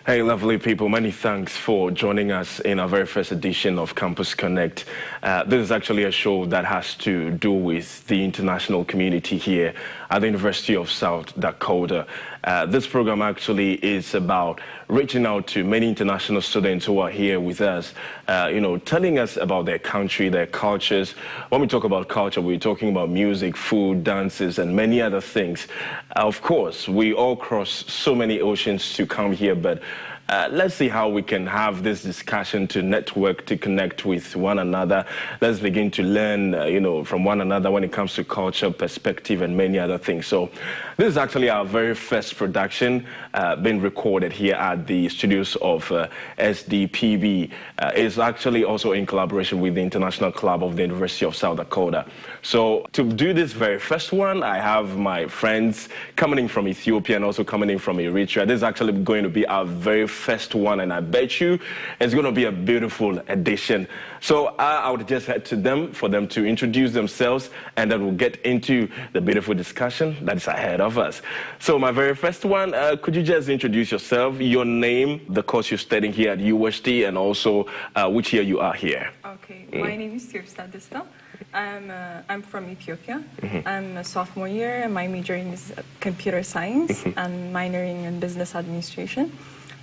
Hey, lovely people, many thanks for joining us in our very first edition of Campus Connect. This is actually a show that has to do with the international community here at the University of South Dakota. This program actually is about reaching out to many international students who are here with us, telling us about their country, their cultures. When we talk about culture, we're talking about music, food, dances, and many other things. Of course, we all cross so many oceans to come here, but let's see how we can have this discussion to network, to connect with one another. Let's begin to learn, from one another when it comes to culture, perspective, and many other things. So this is actually our very first production being recorded here at the studios of SDPB. It's actually also in collaboration with the International Club of the University of South Dakota. So to do this very first one, I have my friends coming in from Ethiopia and also coming in from Eritrea. This is actually going to be our very first one, and I bet you it's going to be a beautiful edition. So I would just head to them for them to introduce themselves, and then we'll get into the beautiful discussion that is ahead of us. So my very first one, could you just introduce yourself, your name, the course you're studying here at USD, and also which year you are here? Okay, my name is Tirstadista. I'm from Ethiopia. I'm a sophomore year, and my major is computer science. I'm minoring in business administration.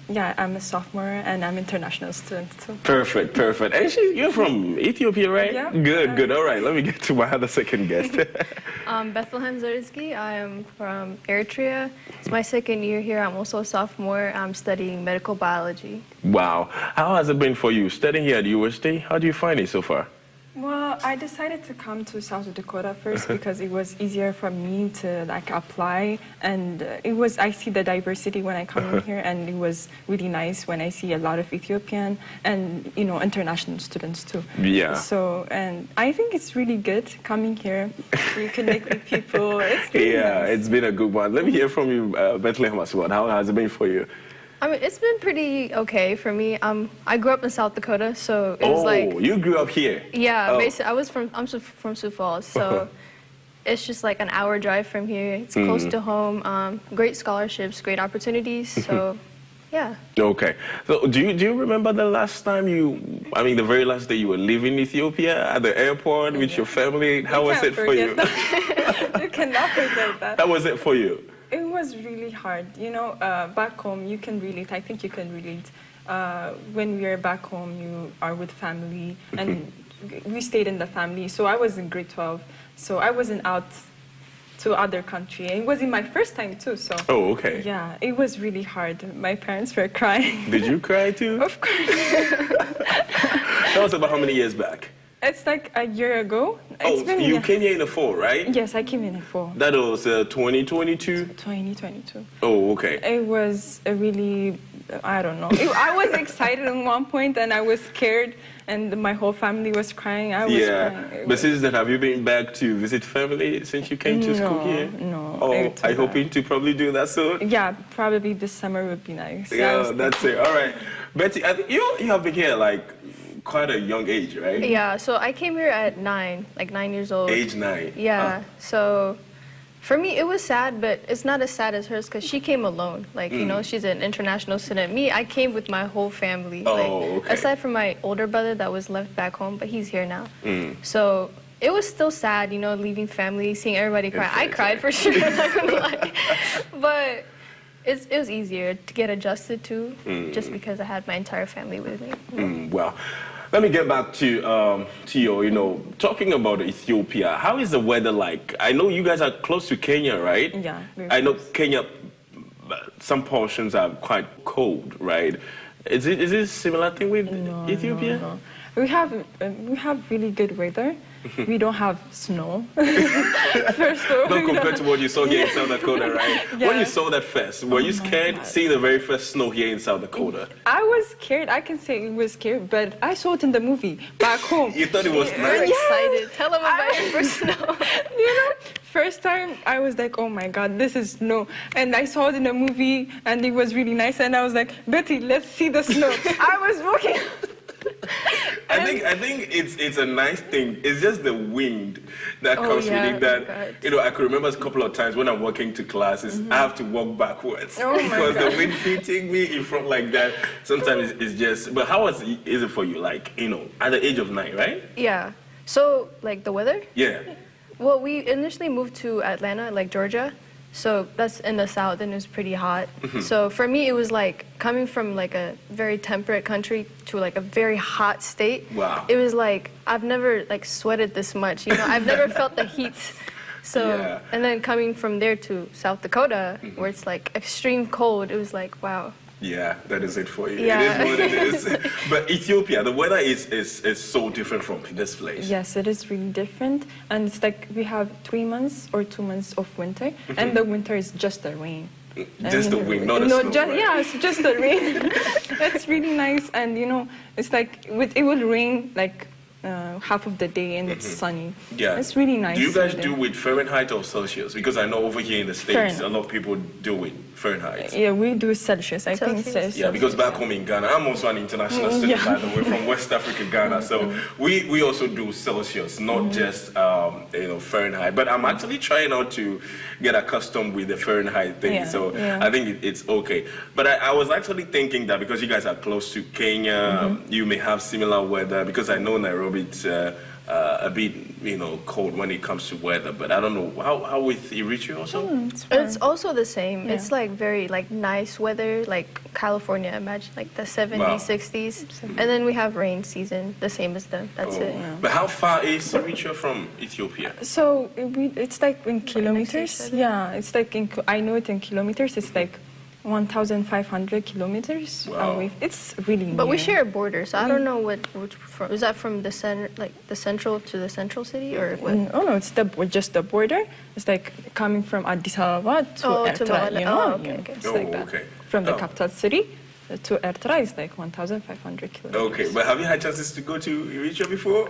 Yeah, I'm a sophomore, and I'm an international student too. Perfect, perfect. And you're from Ethiopia, right? Yeah. Good. All right, let me get to my other second guest. Bethlehem Zerzki. I am from Eritrea. It's my second year here. I'm also a sophomore. I'm studying medical biology. Wow. How has it been for you studying here at USD? How do you find it so far? Well, I decided to come to South Dakota first because it was easier for me to apply, and I see the diversity when I come in here, and it was really nice when I see a lot of Ethiopian and international students too. Yeah. So, and I think it's really good coming here. You connect with people. It's really nice. It's been a good one. Let me hear from you, Bethlehem, as well. How has it been for you? I mean, it's been pretty okay for me. I grew up in South Dakota, so it was like... Oh, you grew up here? Yeah, basically, I'm from Sioux Falls, so it's just like an hour drive from here. It's close to home, great scholarships, great opportunities, so yeah. Okay. So do you remember the last time the very last day you were leaving Ethiopia at the airport with your family? How was it for you? You cannot forget that. How was it for you? It was really hard. Back home, I think you can relate. When we are back home, you are with family, and we stayed in the family. So I was in grade 12, so I wasn't out to other country. It was my first time too, so. Oh, okay. Yeah, it was really hard. My parents were crying. Did you cry too? Of course. That was about how many years back? It's like a year ago. You came here in the fall, right? Yes, I came in the fall. That was 2022? 2022. Oh, okay. It was a really, I don't know. I was excited at one point, and I was scared, and my whole family was crying. I was crying. But since then, have you been back to visit family since you came to school here? No. Oh, I hoping to probably do that soon? Yeah, probably this summer would be nice. Yeah, that's it. All right. Betty, I think you have been here quite a young age, right? Yeah, so I came here at 9 years old. Age 9? Yeah, so for me it was sad, but it's not as sad as hers because she came alone. She's an international student. Me, I came with my whole family. Okay. Aside from my older brother that was left back home, but he's here now. So it was still sad, leaving family, seeing everybody cry. I cried for sure, I'm not gonna lie. But it was easier to get adjusted to, just because I had my entire family with me. Well, let me get back to Tio. Talking about Ethiopia, how is the weather like? I know you guys are close to Kenya, right? Yeah. I know Kenya, some portions are quite cold, right? Is it a similar thing with Ethiopia? No. We have really good weather. We don't have snow. First of all, not compared to what you saw here in South Dakota, right? Yeah. When you saw that first, were you scared seeing the very first snow here in South Dakota? I was scared. I can say it was scared, but I saw it in the movie back home. You thought it was nice? I'm excited. Tell them about your first snow. First time I was like, oh my God, this is snow. And I saw it in a movie, and it was really nice. And I was like, Betty, let's see the snow. I was walking. I think it's a nice thing. It's just the wind that comes with it. That I could remember a couple of times when I'm walking to classes, I have to walk backwards because the wind hitting me in front like that. Sometimes it's just. But how is it for you? Like at the age of 9, right? Yeah. So like the weather? Yeah. Well, we initially moved to Atlanta, like Georgia. So that's in the south, and it was pretty hot. So for me, it was like coming from like a very temperate country to like a very hot state. Wow. It was like I've never like sweated this much. I've never felt the heat. So and then coming from there to South Dakota, where it's like extreme cold, it was like wow. Yeah, that is it for you. Yeah. It is what it is. But Ethiopia, the weather is so different from this place. Yes, it is really different. And it's like we have 3 months or 2 months of winter. And the winter is just the rain. Just the wind, not the snow, right? Yeah, it's just the rain. That's really nice. And, it's like it will rain like half of the day and it's sunny. Yeah. It's really nice. Do you guys do with Fahrenheit or Celsius? Because I know over here in the States, Fahrenheit. a lot of people do with Fahrenheit. Yeah, we do Celsius. I think Celsius. Yeah, because back home in Ghana, I'm also an international student, by the way, from West Africa, Ghana. So we also do Celsius, not just Fahrenheit. But I'm actually trying out to get accustomed with the Fahrenheit thing. I think it's okay. But I was actually thinking that because you guys are close to Kenya, you may have similar weather. Because I know Nairobi, it's a bit cold when it comes to weather, but I don't know how with Eritrea also. It's also the same. It's like very like nice weather, like California. Imagine like the 70s, 60s, and then we have rain season, the same as them. That's it. Yeah. But how far is Eritrea from Ethiopia? So it's like in kilometers. Yeah, it's like I know it in kilometers. It's like 1,500 kilometers away. It's really near. But we share a border, so I don't know which is that from the center, like the central to the central city, or what? Oh no, it's just the border. It's like coming from Addis Ababa to Eritrea. Okay. It's like that. From the capital city to Eritrea is like 1,500 kilometers. Okay, but have you had chances to go to Eritrea before?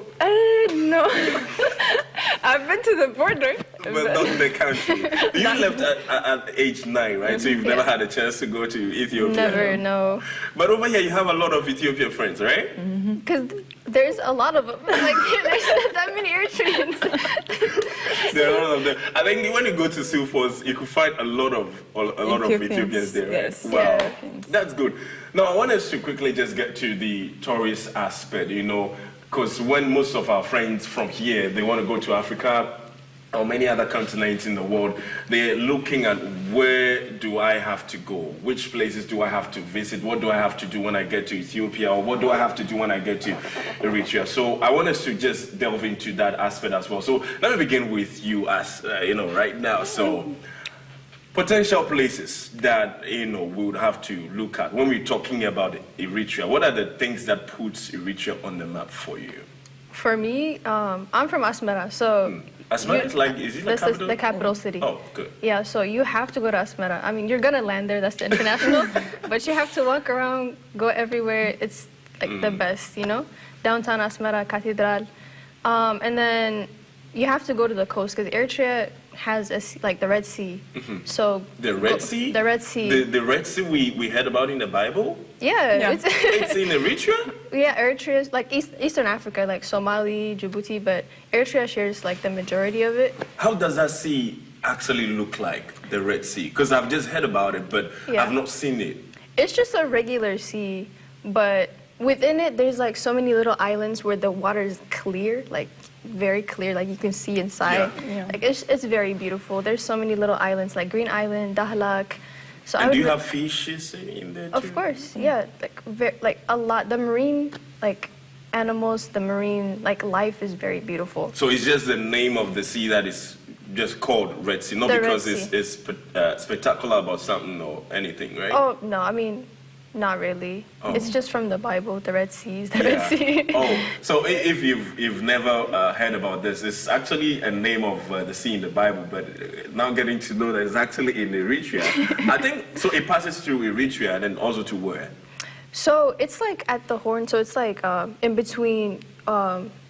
No. I've been to the border. But not the country. You left at age 9, right? So you've never had a chance to go to Ethiopia? Never, no. But over here you have a lot of Ethiopian friends, right? Because there's a lot of them. Like, there's not that many Eritreans. There are a lot of them. I think when you go to Silfos, you could find a lot of Ethiopians there, right? Yes. Wow, Yeah. That's good. Now I want us to quickly just get to the tourist aspect, because when most of our friends from here, they want to go to Africa or many other continents in the world, they're looking at where do I have to go? Which places do I have to visit? What do I have to do when I get to Ethiopia? Or what do I have to do when I get to Eritrea? So I want us to just delve into that aspect as well. So let me begin with you as, right now. So potential places that, we would have to look at when we're talking about Eritrea. What are the things that puts Eritrea on the map for you? For me, I'm from Asmara, so... Asmara is like, is it the capital? The capital city. Oh, good. Yeah, so you have to go to Asmara. I mean, you're going to land there, that's the international, but you have to walk around, go everywhere. It's like the best, Downtown Asmara, Cathedral. And then you have to go to the coast, because Eritrea has the Red Sea. So the Red Sea? The Red Sea. The Red Sea we heard about in the Bible? Yeah. It's in Eritrea? Yeah, Eritrea is like Eastern Africa, like Somali, Djibouti, but Eritrea shares like the majority of it. How does that sea actually look like, the Red Sea? Because I've just heard about it, but I've not seen it. It's just a regular sea, but within it, there's like so many little islands where the water is clear, like very clear, like you can see inside. Yeah. Like it's very beautiful. There's so many little islands, like Green Island, Dahlak. So and do you have fishes in there too? Of course, yeah. Like a lot. The marine animals, the marine life is very beautiful. So it's just the name of the sea that is just called Red Sea, not because it's spectacular about something or anything, right? Oh no, I mean, not really. Oh. It's just from the Bible. The Red Sea is the Red Sea. Oh, so if you've never heard about this, it's actually a name of the sea in the Bible, but now getting to know that it's actually in Eritrea. I think so. It passes through Eritrea and then also to where? So it's like at the Horn. So it's like in between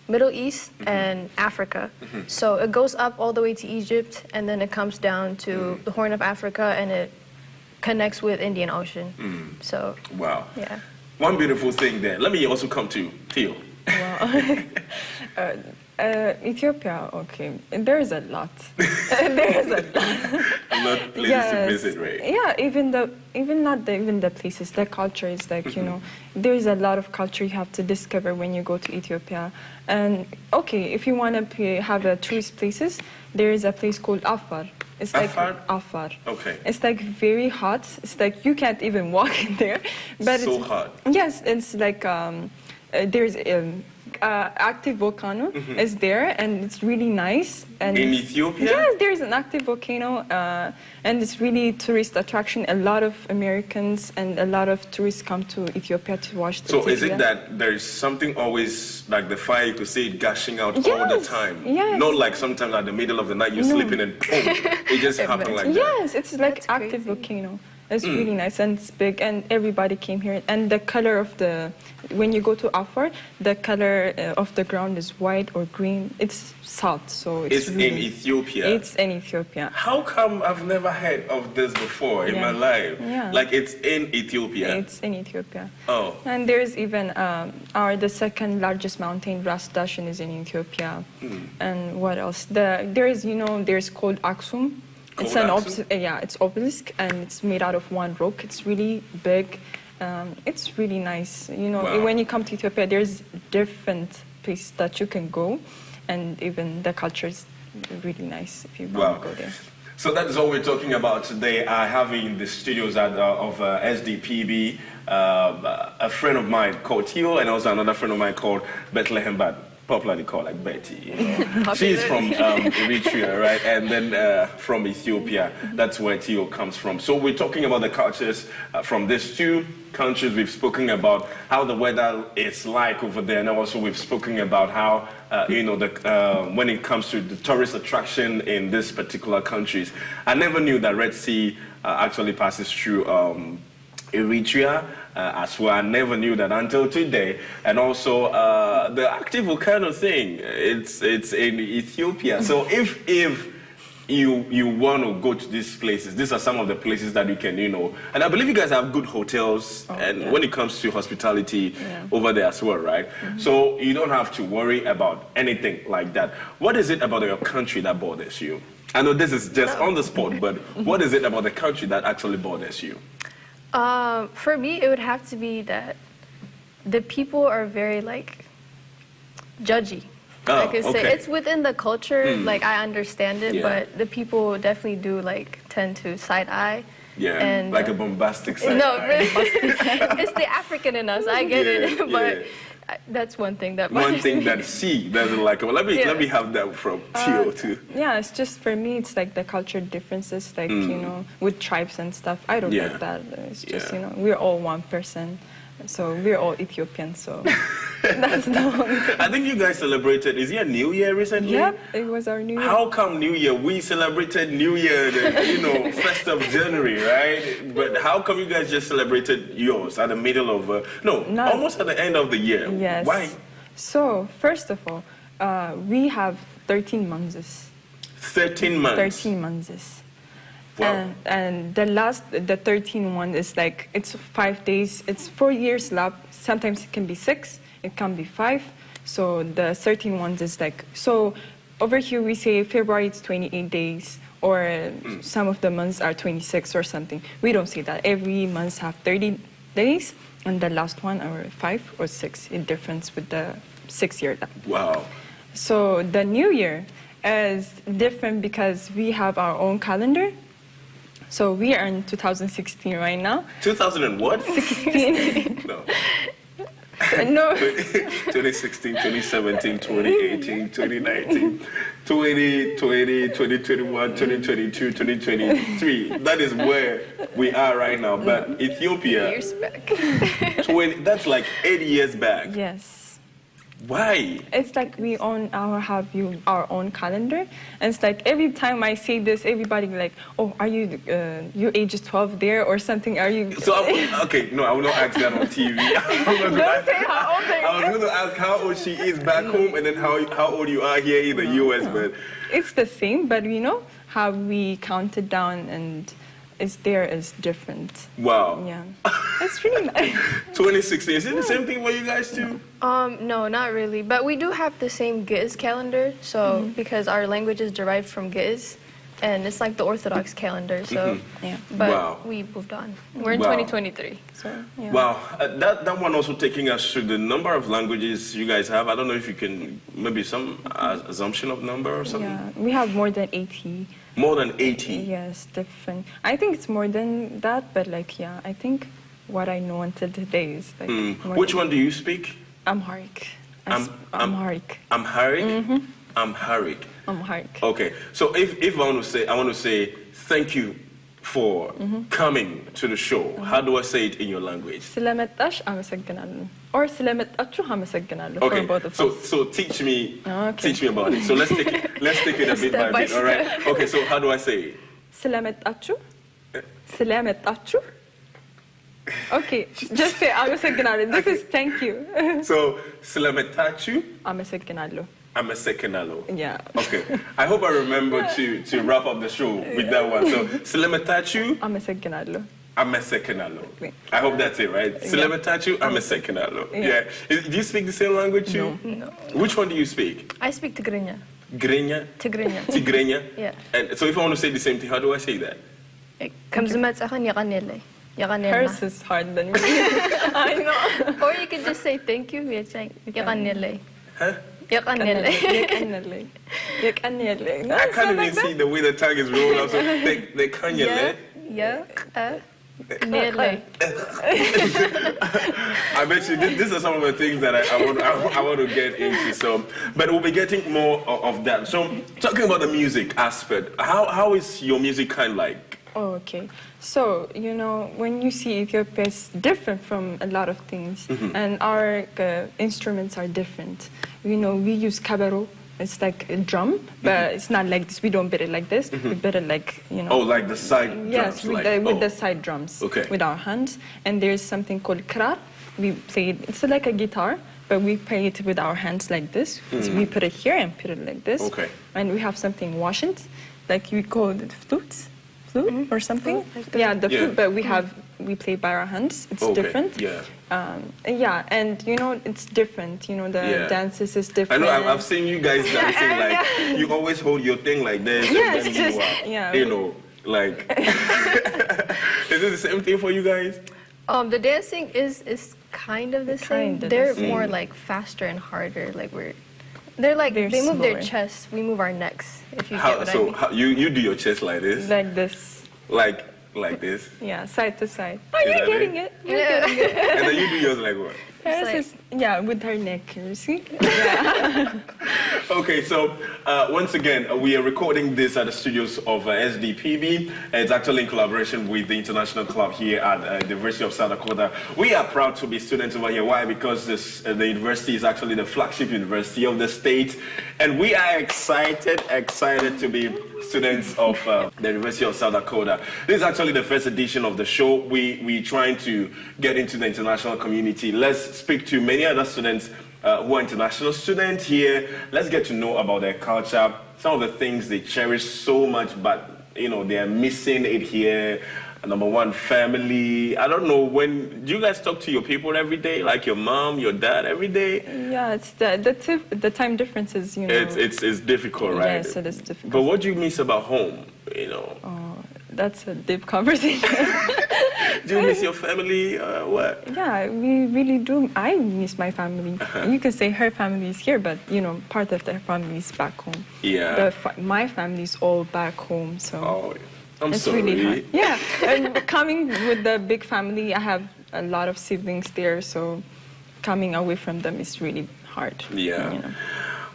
Middle East and Africa. So it goes up all the way to Egypt, and then it comes down to the Horn of Africa, and it connects with Indian Ocean. So wow. Yeah. One beautiful thing there. Let me also come to Theo. Wow. Ethiopia, okay. There is a lot. There is a lot. A lot of places to visit, right? Yeah, even the places, the culture is like, you know, there is a lot of culture you have to discover when you go to Ethiopia. And okay, if you want to have a tourist places, there is a place called Afar. It's like Afar. Okay. It's like very hot. It's like you can't even walk in there. But so it's hot. Yes, it's like there's active volcano is there, and it's really nice. And in Ethiopia? Yes, there's an active volcano, and it's really tourist attraction. A lot of Americans and a lot of tourists come to Ethiopia to watch the So is it that there's something always, like the fire, you could see it gushing out all the time? Yes. Not like sometimes at the middle of the night you're sleeping and boom, it just happened like that. Yes, it's like That's active crazy. volcano. It's really nice and it's big, and everybody came here. And the color of when you go to Afar, the color of the ground is white or green. It's salt, so It's really, in Ethiopia. It's in Ethiopia. How come I've never heard of this before in my life? Yeah. Like it's in Ethiopia. It's in Ethiopia. Oh. And there's even the second largest mountain, Ras Dashen, is in Ethiopia. And what else? There's called Aksum. It's an it's obelisk, and it's made out of one rock. It's really big. It's really nice. You know, Wow. when you come to Ethiopia, there's different places that you can go, and even the culture is really nice if you want to go there. So that is what we're talking about today. I have in the studios of SDPB a friend of mine called Tio, and also another friend of mine called Bethlehem, but popularly called like Betty. You know? She's from Eritrea, right? And then from Ethiopia. That's where Tio comes from. So we're talking about the cultures from these two countries. We've spoken about how the weather is like over there, and also we've spoken about how when it comes to the tourist attraction in these particular countries. I never knew that Red Sea actually passes through Eritrea as well. I never knew that until today. And also the active volcano thing, it's in Ethiopia. So if you want to go to these places, these are some of the places that you can, and I believe you guys have good hotels when it comes to hospitality over there as well, right? So you don't have to worry about anything like that. What is it about your country that bothers you? I know this is just on the spot, but what is it about the country that actually bothers you? For me, it would have to be that the people are very, judgy. I could say it's within the culture, I understand it, but the people definitely do, tend to side-eye. Yeah, and, like a bombastic side-eye. No, really, it's the African in us, I get it, but that's one thing that bothers me. One thing that C doesn't like. Well, let me have that from Tio too. Yeah, it's just, for me, it's like the culture differences, with tribes and stuff. I don't like that. It's just, we're all one person. So we're all Ethiopians, so that's the one thing. I think you guys celebrated, is it a New Year recently? Yep, it was our New Year. How come New Year? We celebrated New Year, first of January, right? But how come you guys just celebrated yours at the middle of, almost at the end of the year? Yes. Why? So, first of all, we have 13 months. 13 months? 13 months. Wow. And the 13 one is it's 5 days. It's 4 years lap. Sometimes it can be 6. It can be 5. So the 13 ones is so over here we say February it's 28 days, or some of the months are 26 or something. We don't say that. Every month have 30 days, and the last one are 5 or 6. It differs with the 6-year lap. Wow. So the New Year is different because we have our own calendar. So we are in 2016 right now. 2000 and what? 16. No. No. 2016, 2017, 2018, 2019, 2020, 2021, 2022, 2023. That is where we are right now. But Ethiopia, Years back. that's like 8 years back. Yes. Why? It's we have our own calendar, and it's every time I say this, everybody oh, are you your age is 12 there or something? Are you? So no, I will not ask that on TV. Don't say how old I was going to ask how old she is back home, and then how old you are here in the US. But it's the same, but how we count it down, and is there is different. Wow. Yeah, it's really nice. 2016, is it the same thing for you guys too? No, not really. But we do have the same Giz calendar, so because our language is derived from Giz, and it's like the Orthodox calendar. So, Yeah. but Wow. we moved on. We're in Wow. 2023. So yeah. Wow, that one also taking us to the number of languages you guys have. I don't know if you can, maybe some assumption of number or something? Yeah, we have more than 80. More than 80? Yes, different. I think it's more than that, but like, yeah, I think what I know until today is like... more Which than- one do you speak? Amharic. Amharic? Mm-hmm. Amharic. Amharic. Okay, so if I want to say thank you for coming to the show, how do I say it in your language? ስለመጣሽ አመሰግናለሁ. Or ስለመጣችሁ አመሰግናለሁ for Okay, both of us. so teach me Okay. about it. So let's take it a bit Step by by bit, all right? Okay, so how do I say it? ስለመጣችሁ ስለመጣችሁ. Okay, just say አመሰግናለሁ. This is thank you. So ስለመጣችሁ አመሰግናለሁ. amesekenalo. Yeah. Okay. I hope I remember to wrap up the show with that one. So Silemetachu አመሰግናለሁ. amesekenalo. I hope that's it, right? Silemetachu amesekenalo. Yeah. Do you speak the same language too? No. Which one do you speak? I speak Tigrinya. Grenya? Tigrinya. Tigrenya? Yeah. And so if I want to say the same thing, how do I say that? ከምዝመፅኸን የቀኒየለይ የቀኒየልና Hers is hard than me. I know. or you could just say thank you it's like የቀኒየለይ Huh? የቀኒየለይ የቀነለይ የቀነለይ. I can't even see the way the tongue is rolled out. So they can't yell. የቀኒየለይ I bet you these are some of the things that I want to get into. So, but we'll be getting more of that. So, talking about the music aspect, how is your music kind of like? Oh, okay. So, you know, when you see Ethiopia, it's different from a lot of things. And our instruments are different. You know, we use kabaro. It's like a drum, but it's not like this. We don't beat it like this. We beat it like, you know. Oh, like the side drums? Yes, with the side drums. Okay. With our hands. And there's something called krar. We play it. It's like a guitar, but we play it with our hands like this. So we put it here and put it like this. Okay. And we have something washant, like we call it flute or something. Yeah, the flute, but we play by our hands. It's different. Yeah. And you know, it's different. You know, the dances is I different. know, I've seen you guys dancing like, you always hold your thing like this. Yeah, and it's then just, you know, like, is it the same thing for you guys? The dancing is kind of the same. Kind of the They're same. more like faster and harder. Like they're like They're they move their slower. chests, we move our necks. If you get what I mean. How, you do your chest like this? Like this. Like this? Yeah, side to side. Oh, Is you're that getting it? it. You're getting it. And then you do yours like what? Hers like- is, yeah, with her neck, you see? Okay, so once again, we are recording this at the studios of SDPB. It's actually in collaboration with the International Club here at the University of South Dakota. We are proud to be students over here. Why? Because the university is actually the flagship university of the state. And we are excited to be students of the University of South Dakota. This is actually the first edition of the show. We're trying to get into the international community. Let's speak to many other students who are international students here. Let's get to know about their culture, some of the things they cherish so much, but you know they are missing it here. Number one, family. I don't know, do you guys talk to your people every day, like your mom, your dad, every day? Yeah, it's the time differences, you know. It's difficult, right? Yes, it is difficult. But what do you miss about home? You know. That's a deep conversation. Do you miss your family? What? Yeah, we really do. I miss my family. You can say her family is here, but you know, part of their family is back home. Yeah. My family is all back home, so. Oh, I'm it's sorry. really hard. Yeah, and coming with the big family, I have a lot of siblings there, so coming away from them is really hard. Yeah. You know.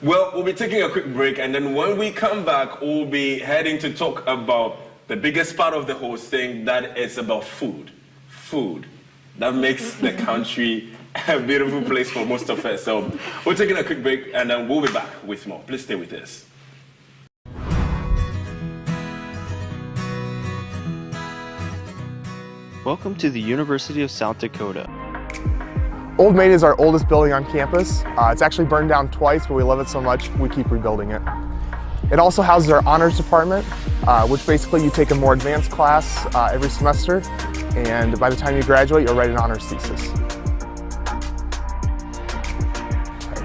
Well, we'll be taking a quick break, and then when we come back, we'll be heading to talk about the biggest part of the whole thing, that is about food. Food. That makes the country a beautiful place for most of us. So we're taking a quick break, and then we'll be back with more. Please stay with us. Welcome to the University of South Dakota. Old Main is our oldest building on campus. It's actually burned down twice, but we love it so much we keep rebuilding it. It also houses our honors department, which basically you take a more advanced class every semester, and by the time you graduate, you'll write an honors thesis.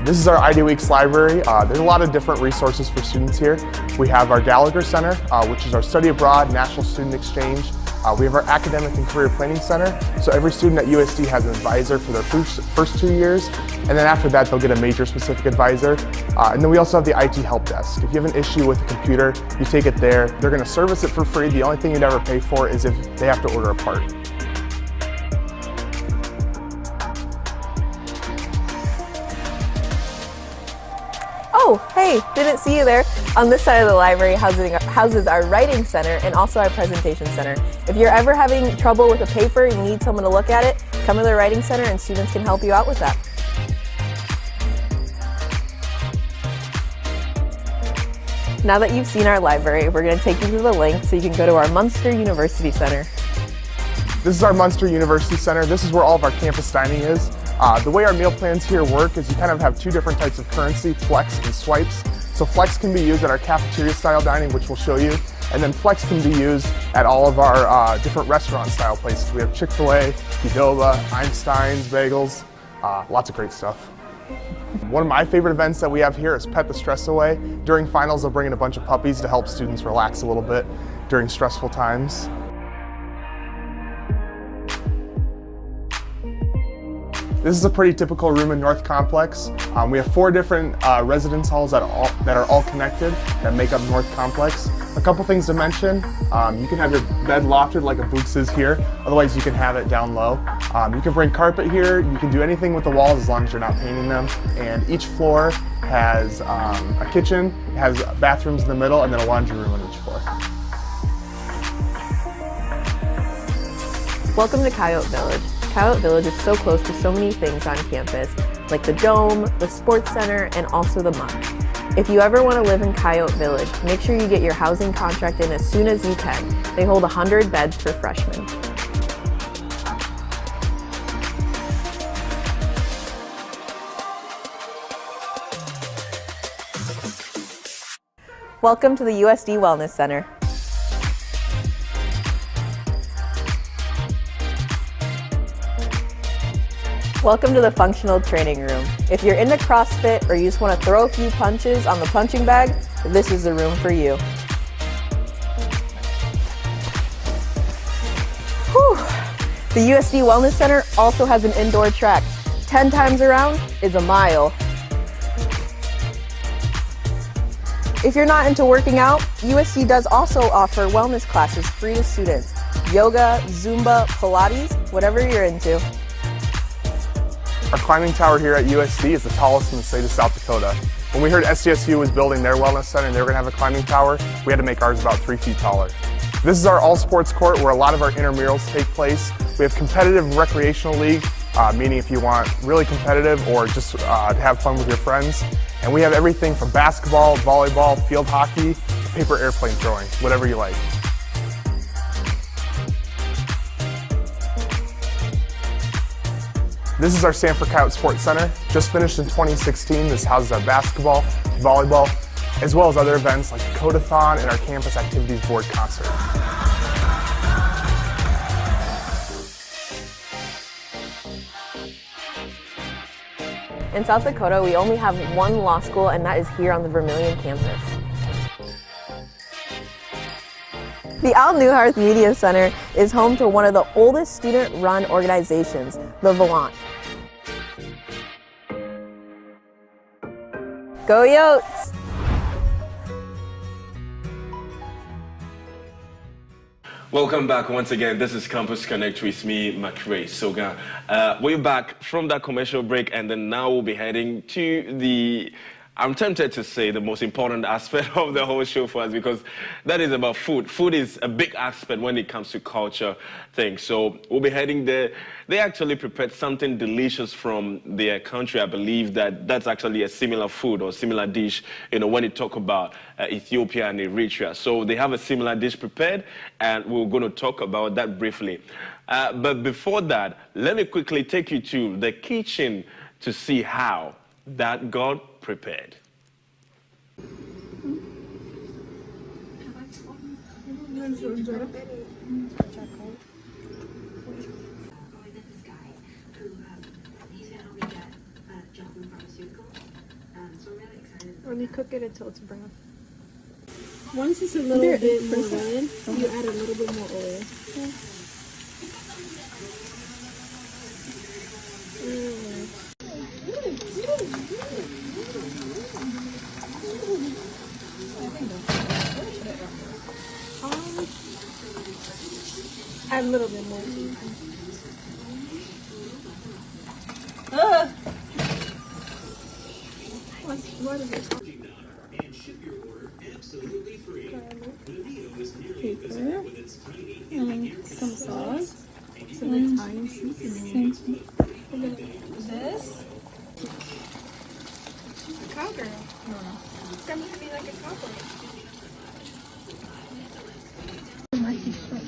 This is our ID Weeks library. There's a lot of different resources for students here. We have our Gallagher Center, which is our study abroad, national student exchange. We have our academic and career planning center. So every student at USD has an advisor for their first 2 years. And then after that, they'll get a major specific advisor. And then we also have the IT help desk. If you have an issue with a computer, you take it there. They're gonna service it for free. The only thing you'd ever pay for is if they have to order a part. Oh, hey, didn't see you there. On this side of the library houses our writing center and also our presentation center. If you're ever having trouble with a paper, you need someone to look at it, come to the writing center and students can help you out with that. Now that you've seen our library, we're going to take you to the link so you can go to our Munster University Center. This is our Munster University Center. This is where all of our campus dining is. The way our meal plans here work is you kind of have two different types of currency, flex and swipes. So flex can be used at our cafeteria style dining, which we'll show you, and then flex can be used at all of our different restaurant style places. We have Chick-fil-A, Qdoba, Einstein's, Bagels, lots of great stuff. One of my favorite events that we have here is Pet the Stress Away. During finals, they'll bring in a bunch of puppies to help students relax a little bit during stressful times. This is a pretty typical room in North Complex. We have 4 different residence halls that are all connected that make up North Complex. A couple things to mention, you can have your bed lofted like a Boots is here, otherwise you can have it down low. You can bring carpet here, you can do anything with the walls as long as you're not painting them. And each floor has a kitchen, has bathrooms in the middle, and then a laundry room on each floor. Welcome to Coyote Village. Coyote Village is so close to so many things on campus, like the Dome, the Sports Center, and also the Muck. If you ever want to live in Coyote Village, make sure you get your housing contract in as soon as you can. They hold 100 beds for freshmen. Welcome to the USD Wellness Center. Welcome to the functional training room. If you're into CrossFit or you just want to throw a few punches on the punching bag, this is the room for you. Whew. The USD Wellness Center also has an indoor track. 10 times around is a mile. If you're not into working out, USD does also offer wellness classes free to students. Yoga, Zumba, Pilates, whatever you're into. Our climbing tower here at USD is the tallest in the state of South Dakota. When we heard SDSU was building their wellness center and they were going to have a climbing tower, we had to make ours about 3 feet taller. This is our all-sports court where a lot of our intramurals take place. We have competitive recreational league, meaning if you want really competitive or just to have fun with your friends. And we have everything from basketball, volleyball, field hockey, paper airplane throwing, whatever you like. This is our Sanford Coyote Sports Center. Just finished in 2016. This houses our basketball, volleyball, as well as other events like the Codathon and our Campus Activities Board concert. In South Dakota, we only have one law school, and that is here on the Vermilion campus. The Al Newharth Media Center is home to one of the oldest student-run organizations, the Volant. Go Yotes! Welcome back once again. This is Campus Connect with me, McRae Soga. We're back from that commercial break, and then now we'll be heading to the, I'm tempted to say, the most important aspect of the whole show for us, because that is about food. Food is a big aspect when it comes to culture things. So we'll be heading there. They actually prepared something delicious from their country. I believe that that's actually a similar food or similar dish, you know, when you talk about Ethiopia and Eritrea. So they have a similar dish prepared, and we're going to talk about that briefly. But before that, let me quickly take you to the kitchen to see how that got prepared. When you cook it until it's brown. Once it's a little bit more red, you add a little bit more oil. Add a little bit more. What is it? Paper and some sauce, some Italian seasoning. And then this. A cowgirl. No. It's gonna be like a cowgirl. It might be short.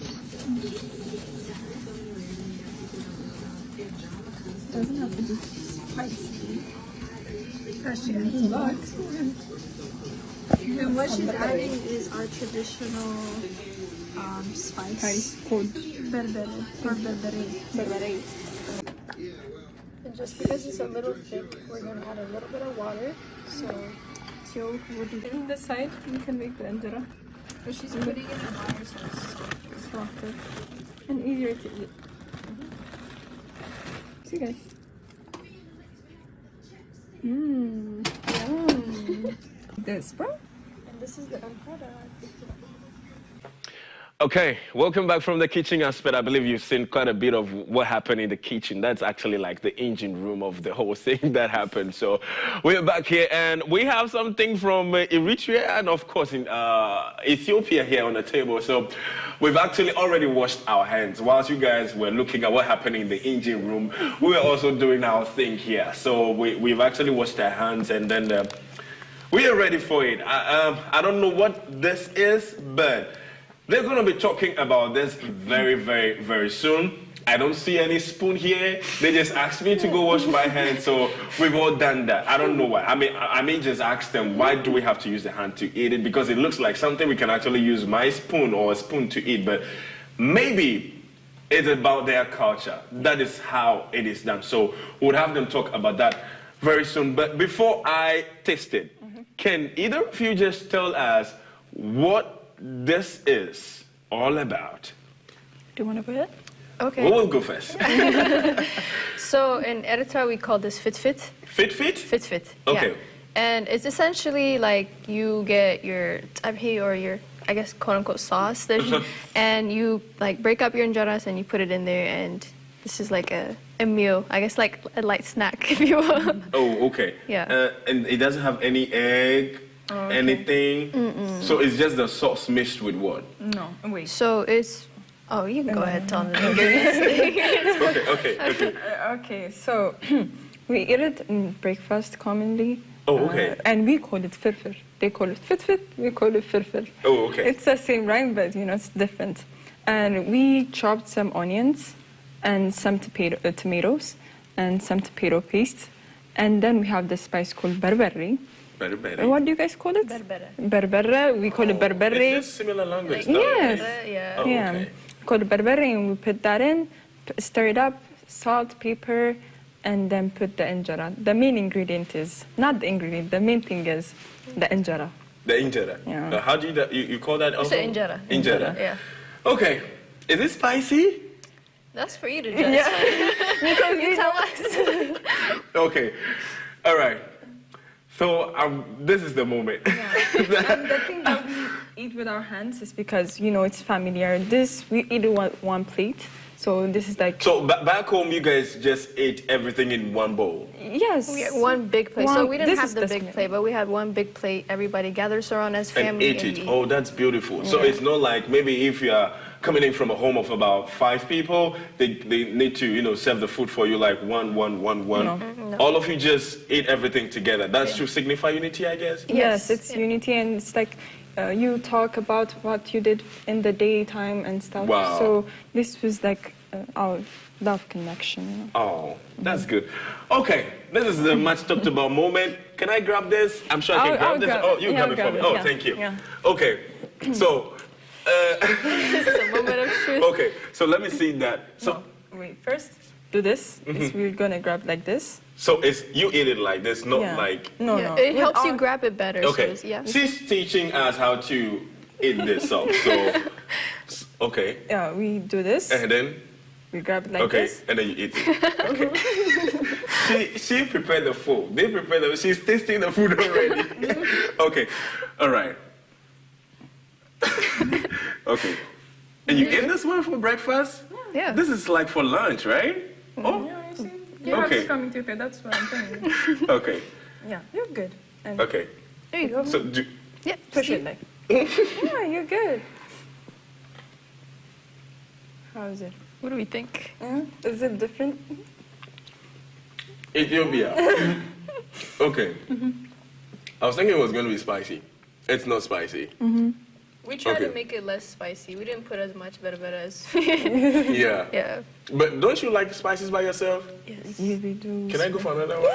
Doesn't have to be spicy. She adds a lot. And what she's adding is our traditional spice called berbere or berbere. And just because it's a little thick, we're gonna add a little bit of water. So Tio will do On the side, you can make the injera. But she's putting it in water so it's Softer and easier to eat. See, guys. Yum. This, bro. and this is the empanada. Okay, welcome back from the kitchen aspect. I believe you've seen quite a bit of what happened in the kitchen. That's actually like the engine room of the whole thing that happened. So we're back here and we have something from Eritrea and of course in Ethiopia here on the table. So we've actually already washed our hands. Whilst you guys were looking at what happened in the engine room, we were also doing our thing here. So we've actually washed our hands and then we are ready for it. I don't know what this is, but they're going to be talking about this very, very, very soon. I don't see any spoon here. They just asked me to go wash my hands, so we've all done that. I don't know why. I may just ask them, why do we have to use the hand to eat it? Because it looks like something we can actually use my spoon or a spoon to eat, but maybe it's about their culture. That is how it is done. So we'll have them talk about that very soon. But before I taste it, can either of you just tell us what this is all about? Do you want to put it? Okay. Who will go first? So in Eritrea we call this fit-fit. Fit? Fit-fit. Okay. Yeah. And it's essentially like you get your tabhi or your, I guess, quote-unquote sauce, and you like break up your injeras and you put it in there, and this is like a meal, I guess, like a light snack, if you will. Oh, okay. Yeah. And it doesn't have any egg, anything? So it's just the sauce mixed with what? No, wait. So it's, oh, you can go ahead, tell them the ingredients. Okay. Okay, so we eat it in breakfast commonly. Oh, okay. And we call it firfir. They call it fit-fit, we call it firfir. Oh, okay. It's the same rhyme, but you know, it's different. And we chopped some onions and some tomatoes and some tomato paste. And then we have the spice called berbere. Berbere. What do you guys call it? Berbere. Berbere. We call it berbere. It's just similar language. Yes. Yeah. Oh, Yeah. okay. We call it berbere, and we put that in, stir it up, salt, pepper, and then put the injera. The main ingredient is, not the ingredient, the main thing is the injera. The injera. Yeah. How do you call that also? It's an injera. Injera. Yeah. Okay. Is it spicy? That's for you to judge. You tell us. Okay. All right. So this is the moment. And the thing that we eat with our hands is because, you know, it's familiar. This, we eat it one plate. So this is like... So back home, you guys just ate everything in one bowl? Yes. We had one big plate. So we didn't This have is the the big smell. plate, but we had one big plate. Everybody gathers around as family. And ate it. we- Oh, that's beautiful. So it's not like maybe if you're coming in from a home of about 5 people, they need to, you know, serve the food for you like one. No. All of you just eat everything together. That's to signify unity, I guess? Yes, it's unity, and it's like you talk about what you did in the daytime and stuff. Wow. So this was like our love connection. You know? Oh, that's good. Okay, this is the much talked about moment. Can I grab this? I'm sure I can I'll grab this. grab Oh, it. you Yeah, grab I'll it for grab me. it, Oh, yeah. thank you. Yeah. Okay, so It's a moment of truth. Okay, so let me see that. So, No, wait, first do this. We're gonna grab like this. so it's you eat it like this, not Yeah. like. No, Yeah, no. it helps With you our- grab it better. So Okay, it's, yeah. she's teaching us how to eat this up. So, okay, Yeah, we do this. and then We grab it like okay, this. and then you eat it. Okay. she prepared the food. They prepared the. She's tasting the food already. Okay, all right. Okay, and you ate this one for breakfast? Yeah. This is like for lunch, right? Oh, Yeah, you see? You Okay. have to come to Ethiopia, that's what I'm telling you. okay, Yeah, you're good. And okay. There you go. So do, Yeah. push see? it like. Yeah, you're good. How is it? What do we think? Is it different? Ethiopia. Okay. I was thinking it was going to be spicy. It's not spicy. We tried Okay. to make it less spicy. We didn't put as much as. Yeah. Yeah. But don't you like spices by yourself? Yes. Yeah, we do. Can I go for another one?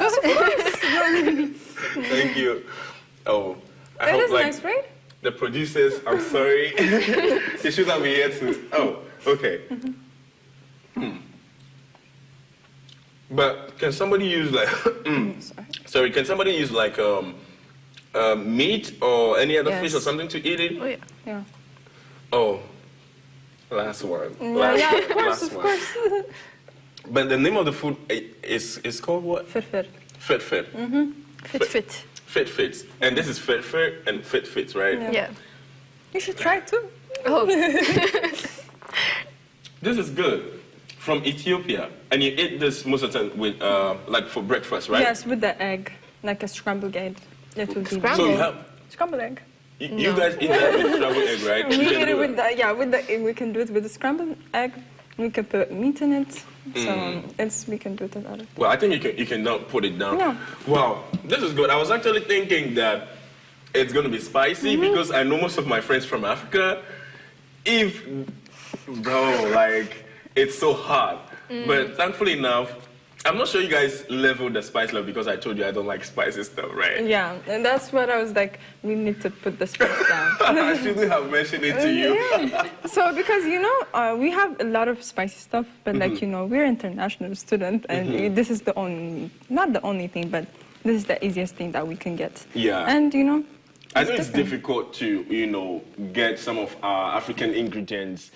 Thank you. Oh, I It hope is like nice, right? the producers. I'm sorry. They should have been here too. Oh, okay. But can somebody use like? Sorry, can somebody use like meat or any other fish or Yes. something to eat it? Oh yeah. Yeah. Oh, last one. Yeah, of course, last of one. course. But the name of the food is called what? Firfir. Fit Fit. Fit. Fit Fits. And this is Fit Fit and Fit Fits, right? Yeah. You should try it too. Oh. This is good. From Ethiopia. And you eat this most of the time with, like for breakfast, right? Yes, with the egg, like a scrambled egg. It would be Scrambled? So you have, scrambled egg. you guys eat that with scrambled egg, right? We You can eat do it with the, yeah, with the egg. We can do it with the scrambled egg. We can put meat in it. So we can do it a lot. Well, I think you can now put it down. Yeah. Wow, this is good. I was actually thinking that it's going to be spicy because I know most of my friends from Africa. Bro, like, it's so hard. But thankfully enough, I'm not sure you guys leveled the spice level because I told you I don't like spicy stuff, right? Yeah, and that's what I was like, we need to put the spice down. I shouldn't have mentioned it to you. So because, we have a lot of spicy stuff, but like, we're international students and this is the only, not the only thing, but this is the easiest thing that we can get. Yeah. And, I know it's difficult to, get some of our African ingredients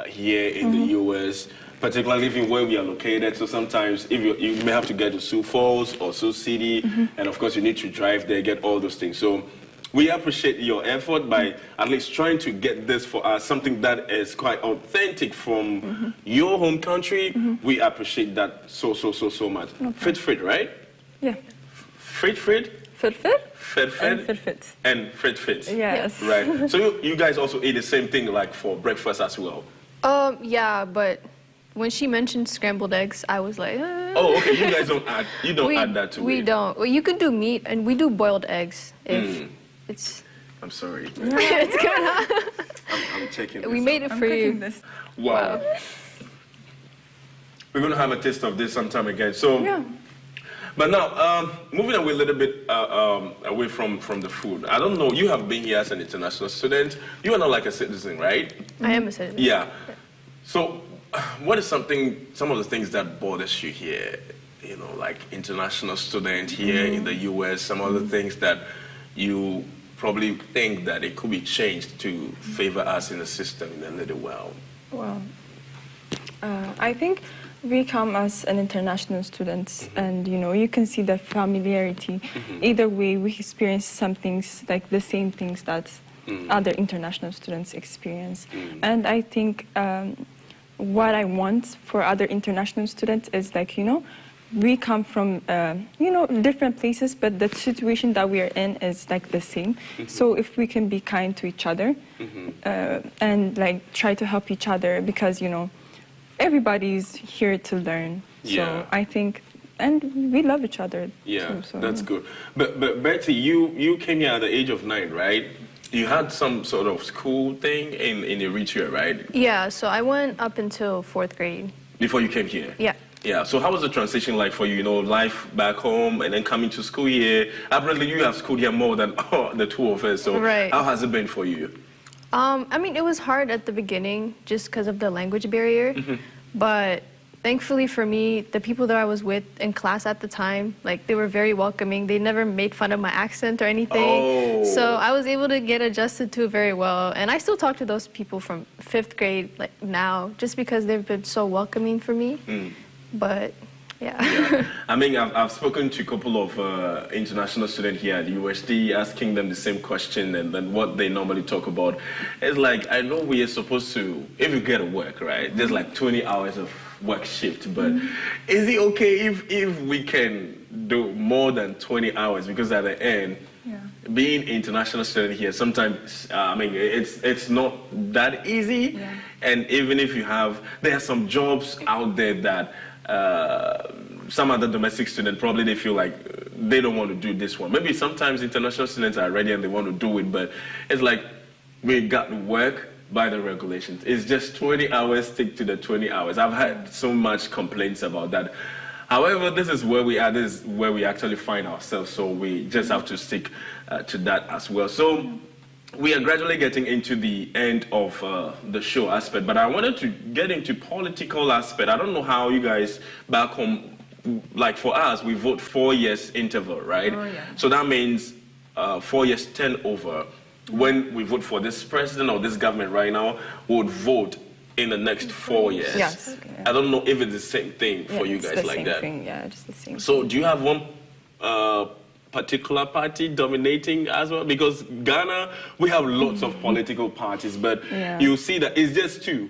here in the U.S., particularly even where we are located. So sometimes if you may have to get to Sioux Falls or Sioux City, and of course you need to drive there, get all those things. So we appreciate your effort by at least trying to get this for us, something that is quite authentic from your home country. We appreciate that so much. Okay. Fit, right? Yeah. Fit. Firfir Fit. and firfit. And fit. Yes. Right. So you guys also eat the same thing like for breakfast as well? Yeah, but when she mentioned scrambled eggs, I was like, Oh, okay. You guys don't add. You don't add that to it. We don't. Well, you can do meat, and we do boiled eggs. If it's. I'm sorry. It's good. I'm checking. We this made out. it for you. This. Wow. We're gonna have a taste of this sometime again. So. Yeah. But now, moving away a little bit away from the food. I don't know. You have been here as an international student. You are not like a citizen, right? I am a citizen. Yeah. So, what is some of the things that bothers you here? Like international student here in the U.S. Some of the things that you probably think that it could be changed to favor us in the system in a little while. Well, I think we come as an international students, and you can see the familiarity. Either way, we experience some things like the same things that other international students experience. And I think what I want for other international students is like, we come from, different places, but the situation that we are in is like the same. So if we can be kind to each other and like try to help each other, because, everybody's here to learn. Yeah. So I think, and we love each other Yeah, too. So, that's good. But Betty, you came here at the age of 9, right? You had some sort of school thing in Eritrea, right? Yeah, so I went up until 4th grade. Before you came here? Yeah. Yeah, so how was the transition like for you, life back home and then coming to school here? Apparently you have schooled here more than the two of us, so Right. how has it been for you? I mean, it was hard at the beginning just because of the language barrier, but thankfully for me, the people that I was with in class at the time, like, they were very welcoming. They never made fun of my accent or anything. So I was able to get adjusted to it very well. And I still talk to those people from 5th grade, like, now, just because they've been so welcoming for me. But, yeah. I mean, I've spoken to a couple of international students here at the university, asking them the same question, and then what they normally talk about. It's like, I know we are supposed to, if you get to work, right, there's like 20 hours of work shift, but is it okay if we can do more than 20 hours? Because at the end, being international student here, sometimes, I mean, it's not that easy. And even if you have, there are some jobs out there that some other domestic students, probably they feel like they don't want to do this one. Maybe sometimes international students are ready and they want to do it, but it's like, we got to work by the regulations. It's just 20 hours, stick to the 20 hours. I've had so much complaints about that. However, this is where we are, this is where we actually find ourselves, so we just have to stick to that as well. So we are gradually getting into the end of the show aspect, but I wanted to get into political aspect. I don't know how you guys back home, like for us, we vote 4 years interval, right? So that means 4 years turnover. When we vote for this president or this government right now, we would vote in the next 4 years. Yes. I don't know if it's the same thing for you guys like that. Yeah, just the same. So do you have one particular party dominating as well? Because Ghana, we have lots of political parties, but you see that it's just two.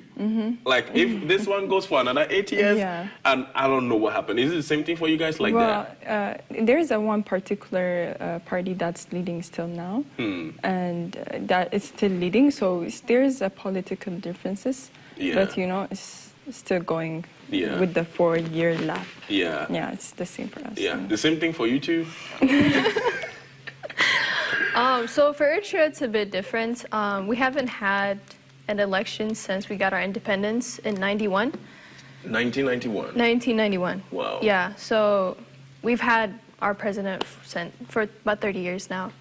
Like if this one goes for another 8 years, and I don't know what happened. Is it the same thing for you guys like that? There's one particular party that's leading still now, and that is still leading. So there's a political differences, but you know, it's still going with the 4-year lap. Yeah, it's the same for us. The same thing for you too? So for Eritrea, it's a bit different. We haven't had an election since we got our independence in 91. 1991? 1991. Wow. Yeah, so we've had our president for about 30 years now.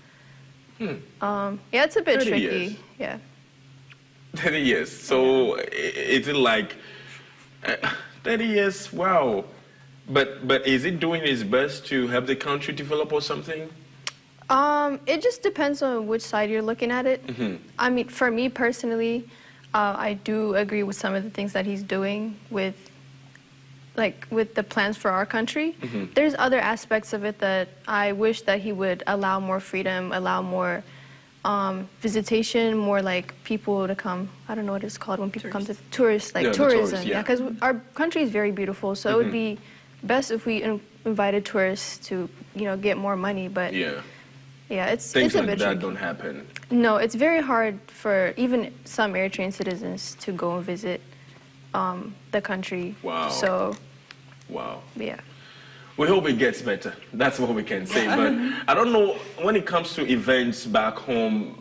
Yeah, it's a bit tricky. Years. Yeah. 30 years. So is it like 30 years? Wow. But is it doing its best to help the country develop or something? It just depends on which side you're looking at it. I mean, for me personally, I do agree with some of the things that he's doing with the plans for our country. There's other aspects of it that I wish that he would allow more freedom, allow more visitation, more like people to come. I don't know what it's called when people come to tourists, like tourism. Yeah, because our country is very beautiful, so it would be best if we invited tourists to, you know, get more money. But it's things a like bit that tricky. don't happen. No, it's very hard for even some Eritrean citizens to go and visit the country. Wow. So. Wow. Yeah. We hope it gets better. That's what we can say. But I don't know, when it comes to events back home,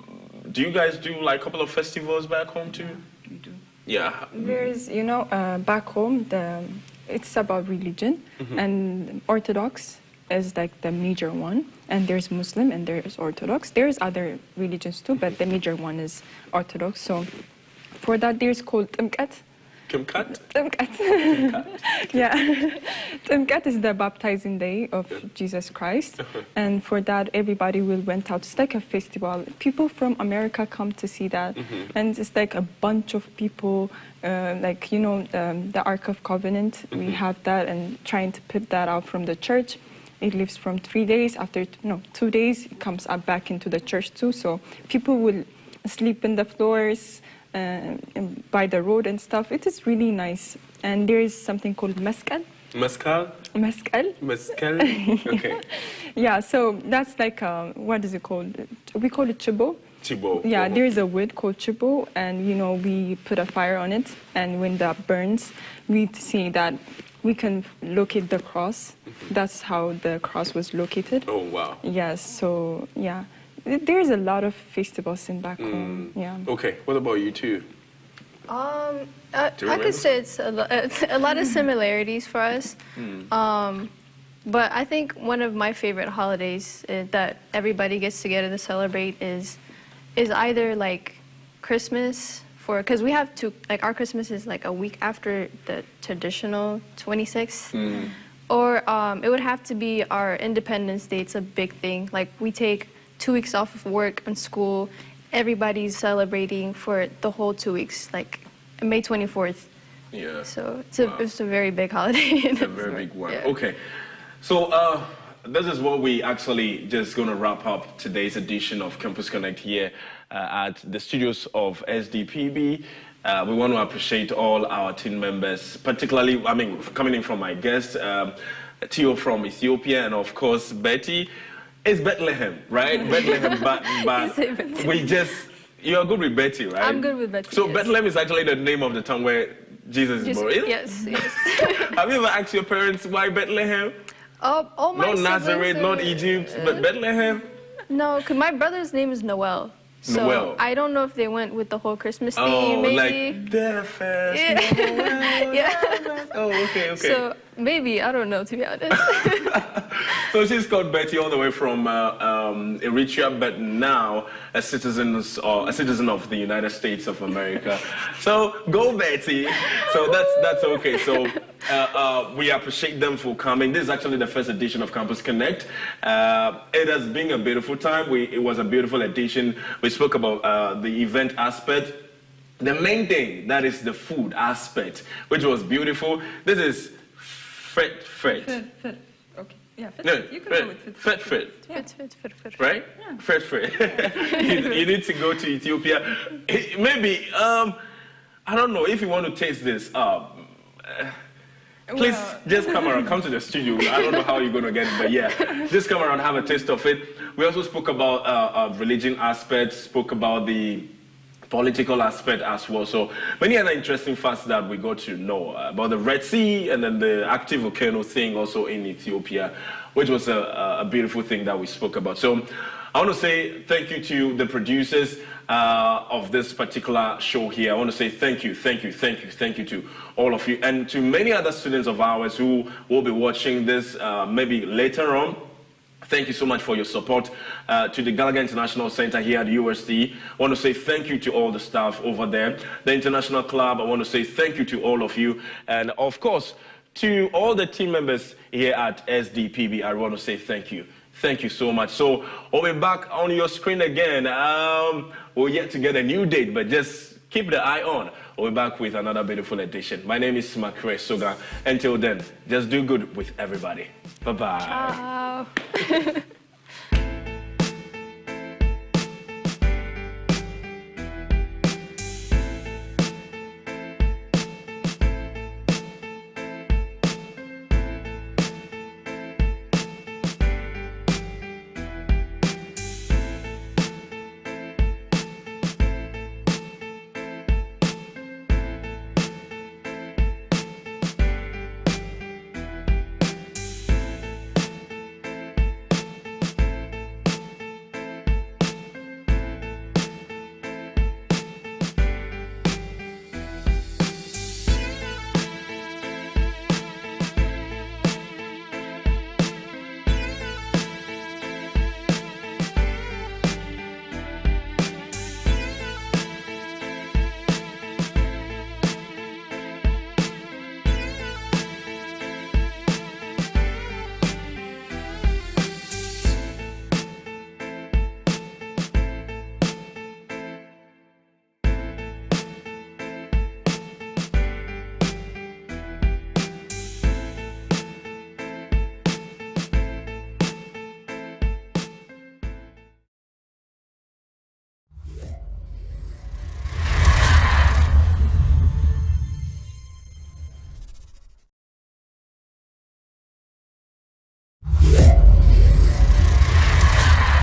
do you guys do like a couple of festivals back home too? We do. Yeah. There's, you know, back home, it's about religion, and Orthodox is like the major one, and there's Muslim and there's Orthodox. There's other religions too, but the major one is Orthodox. So for that, there's called Timkat. Kimkat? Timkat. Yeah. Timkat is the baptizing day of Jesus Christ. And for that, everybody will went out. It's like a festival. People from America come to see that. And it's like a bunch of people, like, you know, the Ark of Covenant. We have that and trying to put that out from the church. It lives from 3 days. After 2 days, it comes up back into the church too. So people will sleep in the floors, by the road and stuff. It is really nice. And there is something called mezcal. Mezcal? Mezcal. Mezcal? Okay. Yeah, so that's like, what is it called? We call it chibo. Chibo. Yeah, there is a wood called chibo, and, you know, we put a fire on it, and when that burns, we see that we can locate the cross. That's how the cross was located. Oh, wow. Yes, so, yeah. There's a lot of festivals in back home. Yeah. Okay. What about you too? I could say it's a lot of similarities for us. But I think one of my favorite holidays that everybody gets together to celebrate is either like Christmas because we have to, like, our Christmas is like a week after the traditional 26th. Or it would have to be our Independence Day. It's a big thing. Like, we take 2 weeks off of work and school. Everybody's celebrating for the whole 2 weeks, like May 24th. Yeah. So it's a very big holiday. It's a very big one. Yeah. Okay. So this is what we actually just going to wrap up today's edition of Campus Connect here at the studios of SDPB. We want to appreciate all our team members, particularly, I mean, coming in from my guest, Theo from Ethiopia, and of course, Betty. It's Bethlehem, right? Bethlehem, but we just, you're good with Betty, right? I'm good with Betty, So yes. Bethlehem is actually the name of the town where Jesus is born. Yes, yes. Have you ever asked your parents why Bethlehem? All my Not Nazareth, siblings not Egypt, but Bethlehem? No, because my brother's name is Noel. So Noel. I don't know if they went with the whole Christmas theme, Oh, maybe. like the first Noel. Yeah. Oh, okay. So maybe, I don't know, to be honest. So she's called Betty all the way from Eritrea, but now a citizen of the United States of America. So go Betty. So that's okay. So we appreciate them for coming. This is actually the first edition of Campus Connect. It has been a beautiful time. It was a beautiful edition. We spoke about the event aspect. The main thing, that is the food aspect, which was beautiful. This is Fet. Fit. Okay. Yeah, fit. No, You can go with fit. Fet. Yeah. Fit. Right? Yeah. Fet. You need to go to Ethiopia. Maybe, I don't know, if you want to taste this, please just come around, come to the studio. I don't know how you're going to get it, but yeah, just come around, have a taste of it. We also spoke about religion aspects, spoke about the political aspect as well. So many other interesting facts that we got to know about the Red Sea and then the active volcano thing also in Ethiopia, which was a beautiful thing that we spoke about. So I want to say thank you to the producers of this particular show here. I want to say thank you to all of you, and to many other students of ours who will be watching this maybe later on. Thank you so much for your support to the Gallagher International Center here at UST. I want to say thank you to all the staff over there. The International Club, I want to say thank you to all of you. And of course, to all the team members here at SDPB, I want to say thank you. Thank you so much. So we'll be back on your screen again. We're yet to get a new date, but just keep the eye on. We'll be back with another beautiful edition. My name is Makre Soga. Until then, just do good with everybody. Bye-bye. Ciao.